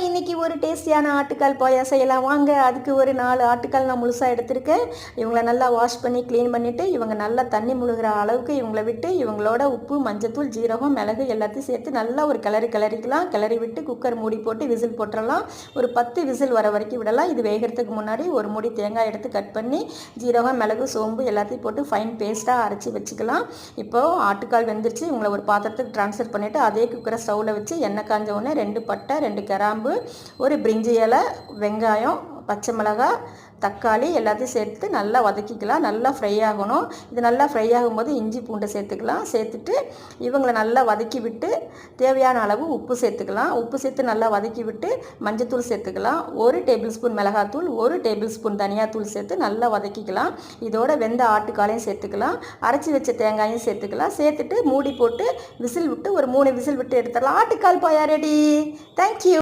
இன்னைக்கு ஒரு டேஸ்டியான ஆட்டுக்கால் பாயாசம் செய்யலாம் வாங்க. அதுக்கு ஒரு 4 ஆட்டுக்கால் நான் முழுசாக எடுத்திருக்கேன். இவங்கள நல்லா வாஷ் பண்ணி க்ளீன் பண்ணிவிட்டு இவங்க நல்லா தண்ணி முழுகிற அளவுக்கு இவங்கள விட்டு இவங்களோட உப்பு, மஞ்சத்தூள், ஜீரகம், மிளகு எல்லாத்தையும் சேர்த்து நல்லா ஒரு கிளறிக்கலாம். கிளறி விட்டு குக்கர் மூடி போட்டு விசில் போட்டுடலாம். ஒரு 10 விசில் வர வரைக்கும் விடலாம். இது வேகிறதுக்கு முன்னாடி ஒரு மூடி தேங்காய் எடுத்து கட் பண்ணி ஜீரகம், மிளகு, சோம்பு எல்லாத்தையும் போட்டு ஃபைன் பேஸ்ட்டாக அரைச்சி வச்சுக்கலாம். இப்போது ஆட்டுக்கால் வெந்துருச்சு. இவங்களை ஒரு பாத்திரத்துக்கு ட்ரான்ஸ்ஃபர் பண்ணிவிட்டு அதே குக்கரை ஸ்டவ்வில் வச்சு எண்ணெய் காஞ்ச உடனே 2 பட்டை, 2 கிராம்பு, ஒரு பிரிஞ்சி இலை, வெங்காயம், பச்சை மிளகாய், தக்காளி எல்லாத்தையும் சேர்த்து நல்லா வதக்கிக்கலாம். நல்லா ஃப்ரை ஆகணும். இது நல்லா ஃப்ரை ஆகும்போது இஞ்சி பூண்டை சேர்த்துக்கலாம். சேர்த்துட்டு இவங்களை நல்லா வதக்கி விட்டு தேவையான அளவு உப்பு சேர்த்துக்கலாம். உப்பு சேர்த்து நல்லா வதக்கி விட்டு மஞ்சத்தூள் சேர்த்துக்கலாம். 1 டேபிள் ஸ்பூன் மிளகாத்தூள், 1 டேபிள் ஸ்பூன் தனியாத்தூள் சேர்த்து நல்லா வதக்கிக்கலாம். இதோட வெந்த ஆட்டுக்காலையும் சேர்த்துக்கலாம். அரைச்சி வச்ச தேங்காயும் சேர்த்துக்கலாம். சேர்த்துட்டு மூடி போட்டு விசில் விட்டு ஒரு 3 விசில் விட்டு எடுத்துடலாம். ஆட்டுக்கால் பாயா ரெடி. தேங்க்யூ.